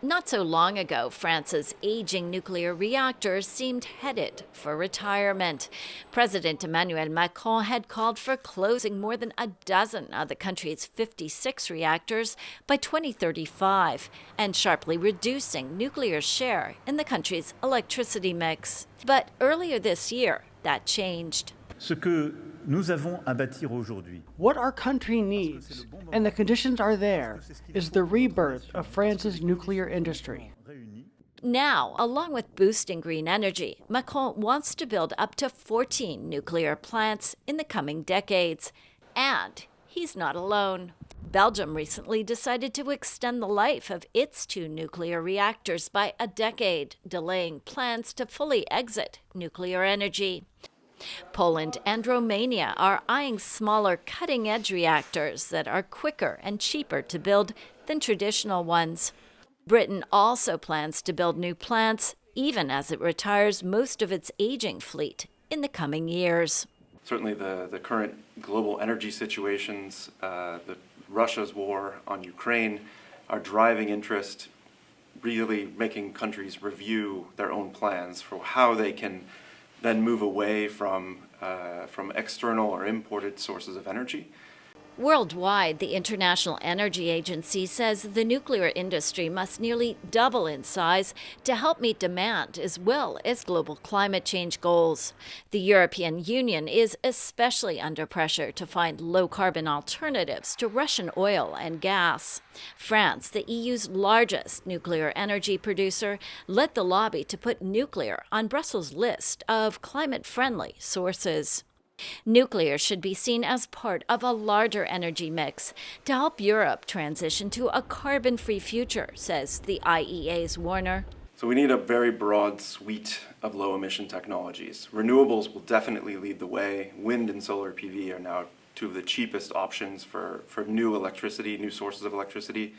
Not so long ago, France's aging nuclear reactors seemed headed for retirement. President Emmanuel Macron had called for closing more than a dozen of the country's 56 reactors by 2035 and sharply reducing nuclear's share in the country's electricity mix. But earlier this year, that changed. What our country needs, and the conditions are there, is the rebirth of France's nuclear industry. Now, along with boosting green energy, Macron wants to build up to 14 nuclear plants in the coming decades. And he's not alone. Belgium recently decided to extend the life of its 2 nuclear reactors by a decade, delaying plans to fully exit nuclear energy. Poland and Romania are eyeing smaller cutting-edge reactors that are quicker and cheaper to build than traditional ones. Britain also plans to build new plants, even as it retires most of its aging fleet in the coming years. Certainly the current global energy situations, Russia's war on Ukraine are driving interest, really making countries review their own plans for how they can then move away from external or imported sources of energy. Worldwide, the International Energy Agency says the nuclear industry must nearly double in size to help meet demand as well as global climate change goals. The European Union is especially under pressure to find low-carbon alternatives to Russian oil and gas. France, the EU's largest nuclear energy producer, led the lobby to put nuclear on Brussels' list of climate-friendly sources. Nuclear should be seen as part of a larger energy mix to help Europe transition to a carbon-free future, says the IEA's Warner. So we need a very broad suite of low-emission technologies. Renewables will definitely lead the way. Wind and solar PV are now 2 of the cheapest options for new electricity, new sources of electricity.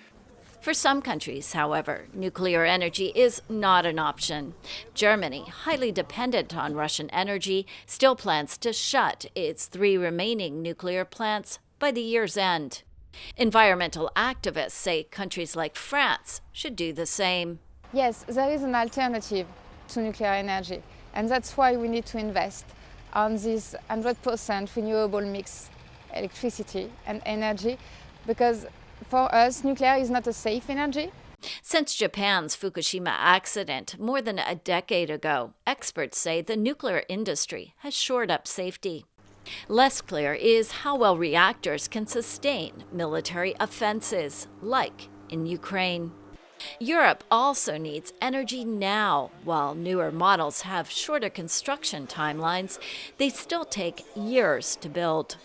For some countries, however, nuclear energy is not an option. Germany, highly dependent on Russian energy, still plans to shut its 3 remaining nuclear plants by the year's end. Environmental activists say countries like France should do the same. Yes, there is an alternative to nuclear energy, and that's why we need to invest on this 100% renewable mix, electricity and energy, because for us, nuclear is not a safe energy. Since Japan's Fukushima accident more than a decade ago, experts say the nuclear industry has shored up safety. Less clear is how well reactors can sustain military offenses, like in Ukraine. Europe also needs energy now. While newer models have shorter construction timelines, they still take years to build.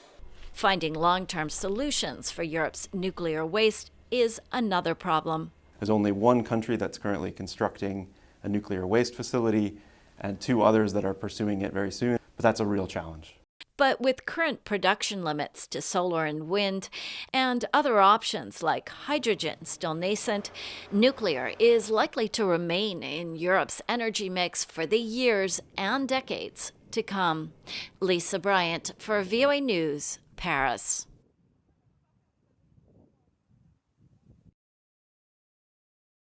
Finding long-term solutions for Europe's nuclear waste is another problem. There's only 1 country that's currently constructing a nuclear waste facility and 2 others that are pursuing it very soon, but that's a real challenge. But with current production limits to solar and wind and other options like hydrogen still nascent, nuclear is likely to remain in Europe's energy mix for the years and decades to come. Lisa Bryant for VOA News, Paris.